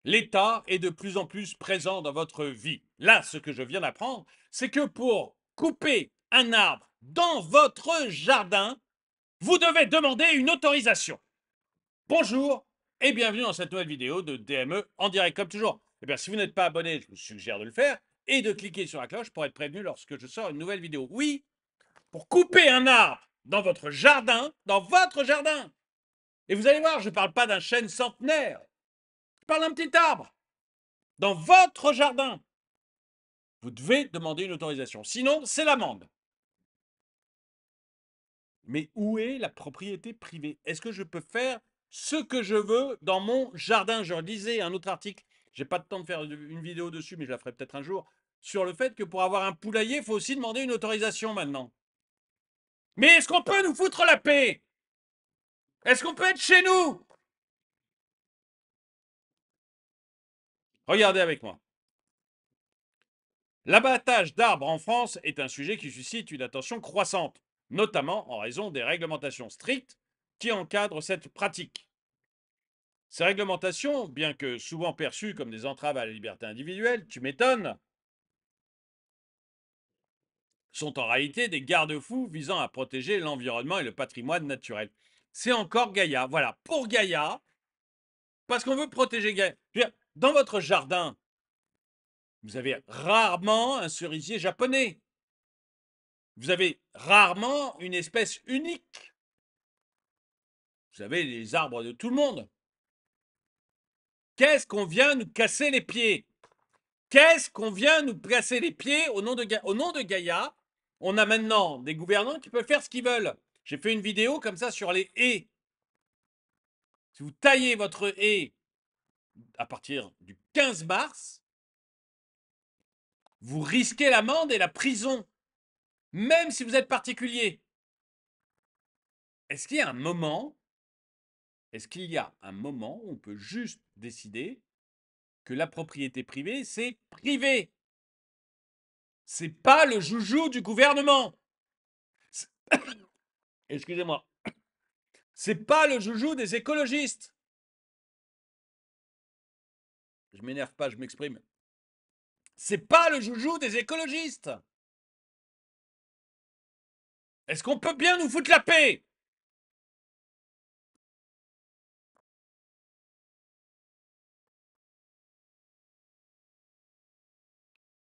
L'État est de plus en plus présent dans votre vie. Là, ce que je viens d'apprendre, c'est que pour couper un arbre dans votre jardin, vous devez demander une autorisation. Bonjour et bienvenue dans cette nouvelle vidéo de DME en direct. Comme toujours, eh bien, si vous n'êtes pas abonné, je vous suggère de le faire et de cliquer sur la cloche pour être prévenu lorsque je sors une nouvelle vidéo. Oui, pour couper un arbre dans votre jardin, Et vous allez voir, je ne parle pas d'un chêne centenaire, je parle d'un petit arbre dans votre jardin. Vous devez demander une autorisation. Sinon, c'est l'amende. Mais où est la propriété privée? Est-ce que je peux faire ce que je veux dans mon jardin? Je lisais un autre article, j'ai pas de temps de faire une vidéo dessus, mais je la ferai peut-être un jour, sur le fait que pour avoir un poulailler, il faut aussi demander une autorisation maintenant. Mais est-ce qu'on peut nous foutre la paix? Est-ce qu'on peut être chez nous? Regardez avec moi. L'abattage d'arbres en France est un sujet qui suscite une attention croissante, notamment en raison des réglementations strictes qui encadrent cette pratique. Ces réglementations, bien que souvent perçues comme des entraves à la liberté individuelle, tu m'étonnes, sont en réalité des garde-fous visant à protéger l'environnement et le patrimoine naturel. C'est encore Gaïa. Voilà, pour Gaïa, parce qu'on veut protéger Gaïa. Dans votre jardin, vous avez rarement un cerisier japonais. Vous avez rarement une espèce unique. Vous avez les arbres de tout le monde. Qu'est-ce qu'on vient nous casser les pieds? Qu'est-ce qu'on vient nous casser les pieds au nom de Gaïa? On a maintenant des gouvernants qui peuvent faire ce qu'ils veulent. J'ai fait une vidéo comme ça sur les haies. Si vous taillez votre haie à partir du 15 mars, vous risquez l'amende et la prison, même si vous êtes particulier. Est-ce qu'il y a un moment, où on peut juste décider que la propriété privée, c'est privé? C'est pas le joujou du gouvernement. Excusez-moi. C'est pas le joujou des écologistes. Je m'énerve pas, je m'exprime. C'est pas le joujou des écologistes. Est-ce qu'on peut bien nous foutre la paix?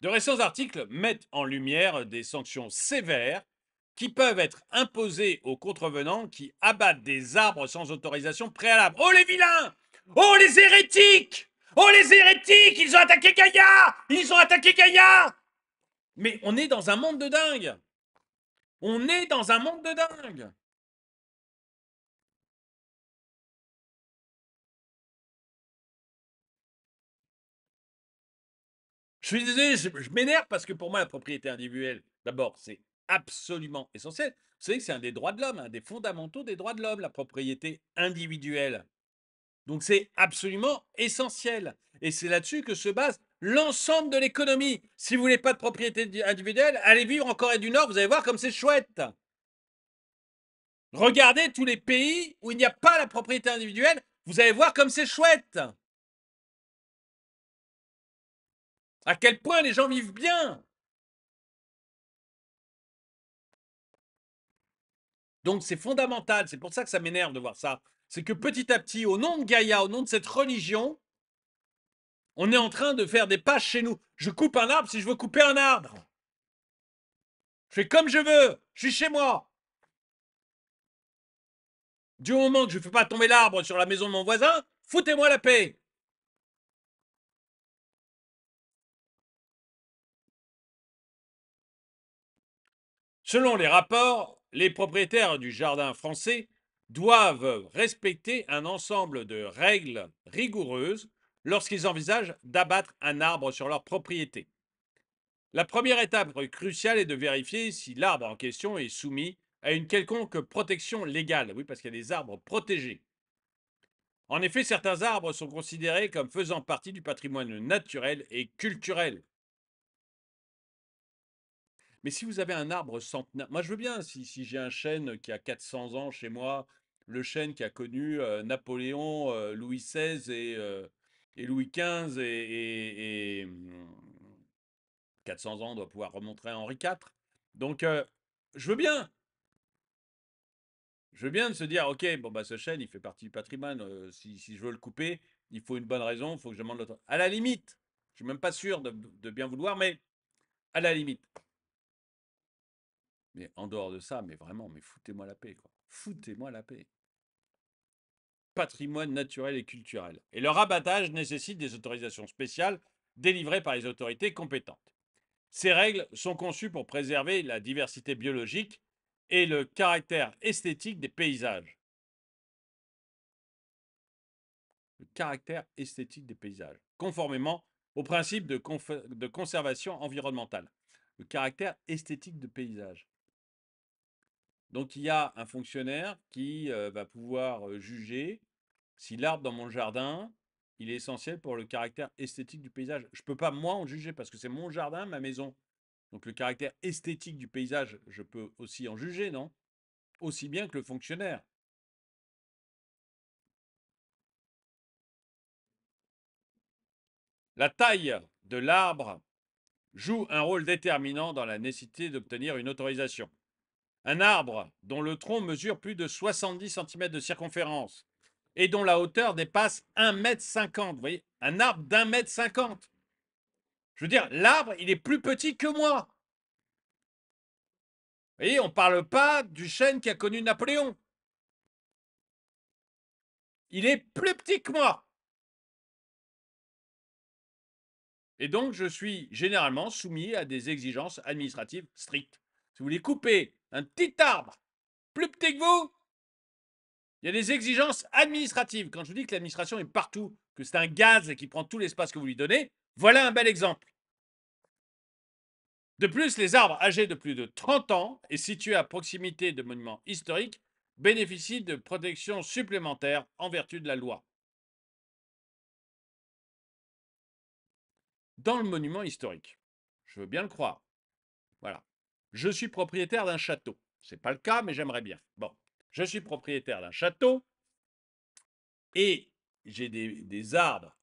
De récents articles mettent en lumière des sanctions sévères qui peuvent être imposées aux contrevenants qui abattent des arbres sans autorisation préalable. Oh les vilains! Oh les hérétiques! Oh les hérétiques! Ils ont attaqué Gaïa! Ils ont attaqué Gaïa! Mais on est dans un monde de dingue! On est dans un monde de dingue! Je suis désolé, je m'énerve parce que pour moi, la propriété individuelle, d'abord, c'est absolument essentiel. Vous savez que c'est un des droits de l'homme, un des fondamentaux des droits de l'homme, la propriété individuelle. Donc c'est absolument essentiel. Et c'est là-dessus que se base l'ensemble de l'économie. Si vous voulez pas de propriété individuelle, allez vivre en Corée du Nord, vous allez voir comme c'est chouette. Regardez tous les pays où il n'y a pas la propriété individuelle, vous allez voir comme c'est chouette. À quel point les gens vivent bien. Donc c'est fondamental, c'est pour ça que ça m'énerve de voir ça. C'est que petit à petit, au nom de Gaïa, au nom de cette religion, on est en train de faire des pas chez nous. Je coupe un arbre si je veux couper un arbre. Je fais comme je veux, je suis chez moi. Du moment que je ne fais pas tomber l'arbre sur la maison de mon voisin, foutez-moi la paix. Selon les rapports, les propriétaires du jardin français doivent respecter un ensemble de règles rigoureuses lorsqu'ils envisagent d'abattre un arbre sur leur propriété. La première étape cruciale est de vérifier si l'arbre en question est soumis à une quelconque protection légale. Oui, parce qu'il y a des arbres protégés. En effet, certains arbres sont considérés comme faisant partie du patrimoine naturel et culturel. Mais si vous avez un arbre centenaire, moi je veux bien, si j'ai un chêne qui a 400 ans chez moi, le chêne qui a connu Napoléon, Louis XVI Et Louis XV et 400 ans doit pouvoir remontrer à Henri IV. Donc, je veux bien. Je veux bien de se dire, ok, bon, bah, ce chêne, il fait partie du patrimoine. Si je veux le couper, il faut une bonne raison, il faut que je demande l'autre. À la limite, je suis même pas sûr de bien vouloir, mais à la limite. Mais en dehors de ça, mais vraiment, mais foutez-moi la paix, quoi. Foutez-moi la paix. Patrimoine naturel et culturel. Et leur abattage nécessite des autorisations spéciales délivrées par les autorités compétentes. Ces règles sont conçues pour préserver la diversité biologique et le caractère esthétique des paysages. Le caractère esthétique des paysages, conformément au principe de conservation environnementale. Le caractère esthétique de paysage. Donc il y a un fonctionnaire qui va pouvoir juger si l'arbre dans mon jardin, il est essentiel pour le caractère esthétique du paysage. Je ne peux pas moi en juger parce que c'est mon jardin, ma maison. Donc le caractère esthétique du paysage, je peux aussi en juger, non? Aussi bien que le fonctionnaire. La taille de l'arbre joue un rôle déterminant dans la nécessité d'obtenir une autorisation. Un arbre dont le tronc mesure plus de 70 cm de circonférence et dont la hauteur dépasse 1,50 m. Vous voyez, un arbre d'1,50 m. Je veux dire, l'arbre, il est plus petit que moi. Vous voyez, on ne parle pas du chêne qui a connu Napoléon. Il est plus petit que moi. Et donc, je suis généralement soumis à des exigences administratives strictes. Si vous voulez couper un petit arbre plus petit que vous, il y a des exigences administratives. Quand je vous dis que l'administration est partout, que c'est un gaz qui prend tout l'espace que vous lui donnez, voilà un bel exemple. De plus, les arbres âgés de plus de 30 ans et situés à proximité de monuments historiques bénéficient de protections supplémentaires en vertu de la loi. Dans le monument historique, je veux bien le croire. Voilà. Je suis propriétaire d'un château. Ce n'est pas le cas, mais j'aimerais bien. Bon, je suis propriétaire d'un château et j'ai des arbres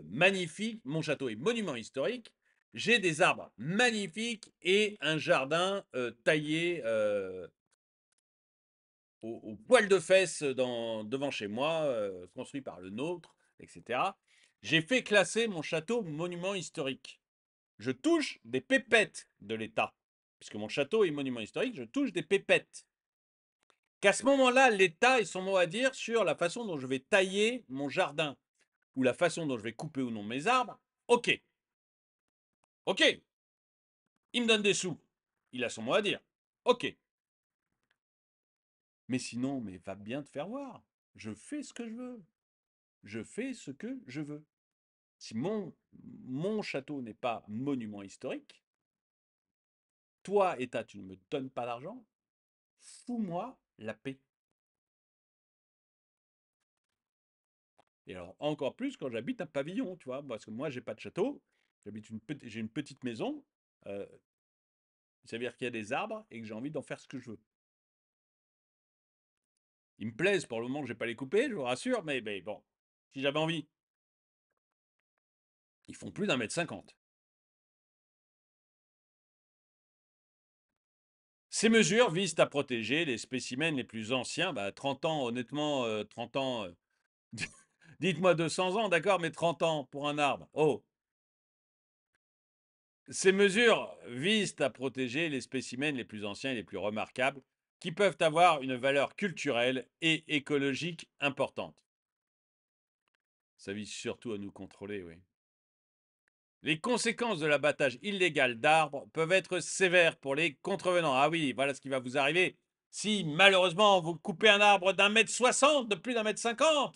magnifiques. Mon château est monument historique. J'ai des arbres magnifiques et un jardin taillé au poil de fesses devant chez moi, construit par le nôtre, etc. J'ai fait classer mon château monument historique. Je touche des pépettes de l'État. Puisque mon château est monument historique, je touche des pépettes. Qu'à ce moment-là, l'État ait son mot à dire sur la façon dont je vais tailler mon jardin ou la façon dont je vais couper ou non mes arbres, ok. Ok. Il me donne des sous. Il a son mot à dire. Ok. Mais sinon, mais va bien te faire voir. Je fais ce que je veux. Je fais ce que je veux. Si mon château n'est pas monument historique, toi, État, tu ne me donnes pas d'argent, fous-moi la paix. Et alors, encore plus quand j'habite un pavillon, tu vois, parce que moi, j'ai pas de château, j'ai une petite maison, euh, ça veut dire qu'il y a des arbres et que j'ai envie d'en faire ce que je veux. Ils me plaisent pour le moment, je vais pas les couper, je vous rassure, mais bon, si j'avais envie. Ils font plus d'1,50 m. Ces mesures visent à protéger les spécimens les plus anciens, 30 ans, honnêtement, 30 ans, dites-moi 200 ans, d'accord, mais 30 ans pour un arbre. Oh, ces mesures visent à protéger les spécimens les plus anciens et les plus remarquables qui peuvent avoir une valeur culturelle et écologique importante. Ça vise surtout à nous contrôler, oui. Les conséquences de l'abattage illégal d'arbres peuvent être sévères pour les contrevenants. Ah oui, voilà ce qui va vous arriver si malheureusement vous coupez un arbre d'1,60 m, de plus d'1,50 m,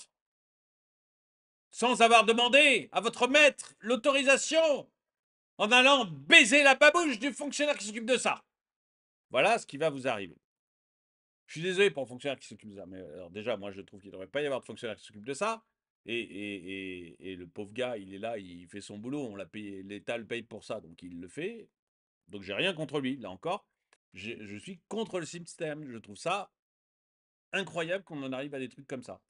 sans avoir demandé à votre maître l'autorisation, en allant baiser la babouche du fonctionnaire qui s'occupe de ça. Voilà ce qui va vous arriver. Je suis désolé pour le fonctionnaire qui s'occupe de ça, mais alors déjà, moi, je trouve qu'il ne devrait pas y avoir de fonctionnaire qui s'occupe de ça. Et le pauvre gars, il est là, il fait son boulot, on l'a payé, l'État le paye pour ça, donc il le fait. Donc j'ai rien contre lui, là encore. Je suis contre le système. Je trouve ça incroyable qu'on en arrive à des trucs comme ça.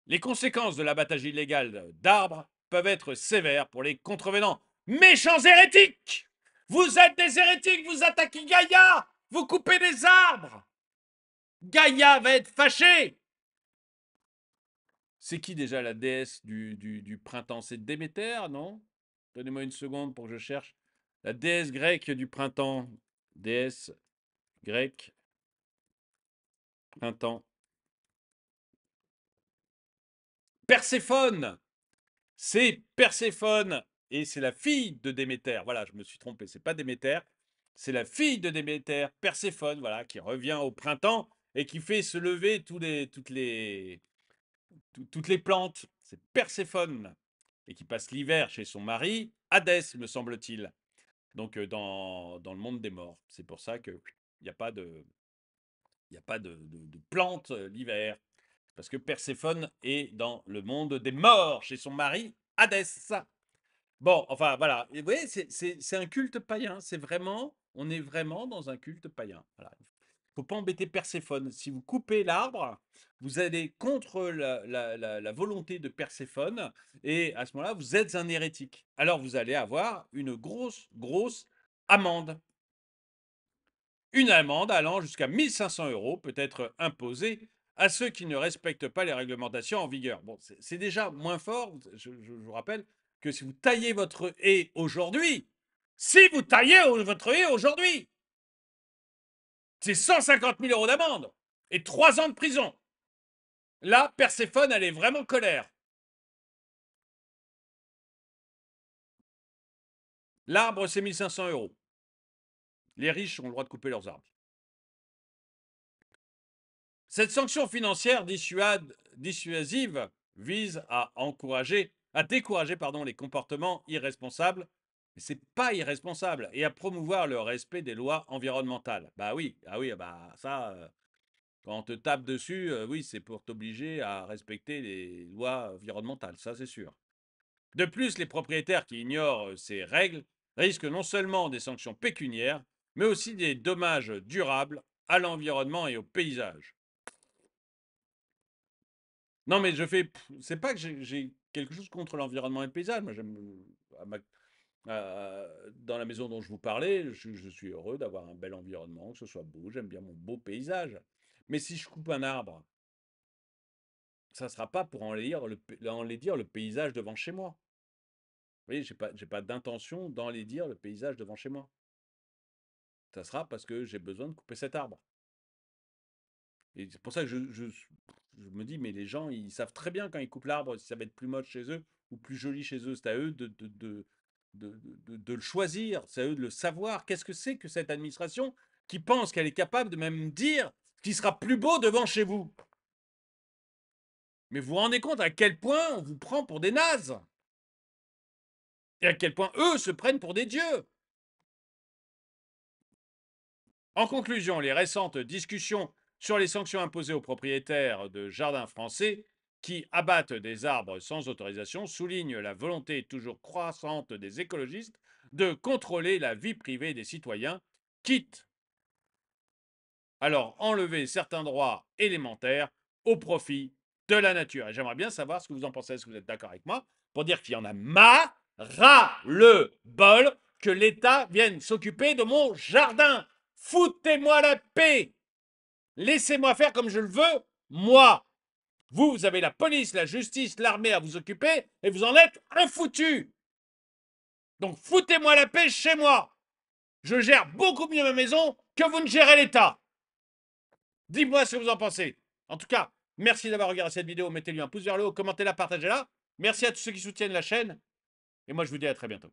Les conséquences de l'abattage illégal d'arbres peuvent être sévères pour les contrevenants. Méchants hérétiques! Vous êtes des hérétiques, vous attaquez Gaïa! Vous coupez des arbres! Gaïa va être fâchée! C'est qui déjà la déesse du printemps? C'est Déméter, non? Donnez-moi une seconde pour que je cherche. La déesse grecque du printemps. Déesse grecque, printemps. Perséphone! C'est Perséphone! Et c'est la fille de Déméter. Voilà, je me suis trompé. C'est pas Déméter. C'est la fille de Déméter, Perséphone, voilà, qui revient au printemps et qui fait se lever toutes les plantes. C'est Perséphone. Et qui passe l'hiver chez son mari, Hadès, me semble-t-il. Donc dans le monde des morts. C'est pour ça qu'il n'y a pas de, de plantes l'hiver. Parce que Perséphone est dans le monde des morts chez son mari, Hadès. Bon, enfin voilà. Et vous voyez, c'est un culte païen. On est vraiment dans un culte païen. Voilà. Faut pas embêter Perséphone. Si vous coupez l'arbre, vous allez contre la volonté de Perséphone, et à ce moment-là, vous êtes un hérétique. Alors vous allez avoir une grosse amende. Une amende allant jusqu'à 1 500 € peut être imposée à ceux qui ne respectent pas les réglementations en vigueur. Bon, c'est déjà moins fort, je vous rappelle, que si vous taillez votre haie aujourd'hui. Si vous taillez votre haie aujourd'hui, c'est 150 000 € d'amende et 3 ans de prison. Là, Perséphone, elle est vraiment colère. L'arbre, c'est 1 500 €. Les riches ont le droit de couper leurs arbres. Cette sanction financière dissuasive vise à décourager les comportements irresponsables, mais c'est pas irresponsable, et à promouvoir le respect des lois environnementales. Bah oui, ça, quand on te tape dessus, oui, c'est pour t'obliger à respecter les lois environnementales, ça c'est sûr. De plus, les propriétaires qui ignorent ces règles risquent non seulement des sanctions pécuniaires, mais aussi des dommages durables à l'environnement et au paysage. Non, mais c'est pas que j'ai quelque chose contre l'environnement et le paysage. Moi, j'aime. Dans la maison dont je vous parlais, je suis heureux d'avoir un bel environnement, que ce soit beau. J'aime bien mon beau paysage. Mais si je coupe un arbre, ça ne sera pas pour enlaidir le paysage devant chez moi. Vous voyez, j'ai pas d'intention d'enlaidir le paysage devant chez moi. Ça sera parce que j'ai besoin de couper cet arbre. Et c'est pour ça que je me dis, mais les gens, ils savent très bien quand ils coupent l'arbre, si ça va être plus moche chez eux ou plus joli chez eux. C'est à eux de le choisir, c'est à eux de le savoir. Qu'est-ce que c'est que cette administration qui pense qu'elle est capable de même dire ce qui sera plus beau devant chez vous? Mais vous vous rendez compte à quel point on vous prend pour des nazes? Et à quel point eux se prennent pour des dieux? En conclusion, les récentes discussions sur les sanctions imposées aux propriétaires de jardins français qui abattent des arbres sans autorisation soulignent la volonté toujours croissante des écologistes de contrôler la vie privée des citoyens, quitte à leur enlever certains droits élémentaires au profit de la nature. Et j'aimerais bien savoir ce que vous en pensez, est-ce que vous êtes d'accord avec moi, pour dire qu'il y en a marre, ras le bol, que l'État vienne s'occuper de mon jardin. Foutez-moi la paix. Laissez-moi faire comme je le veux, moi. Vous avez la police, la justice, l'armée à vous occuper et vous en êtes un foutu. Donc foutez-moi la paix chez moi. Je gère beaucoup mieux ma maison que vous ne gérez l'État. Dites-moi ce que vous en pensez. En tout cas, merci d'avoir regardé cette vidéo. Mettez-lui un pouce vers le haut, commentez-la, partagez-la. Merci à tous ceux qui soutiennent la chaîne. Et moi, je vous dis à très bientôt.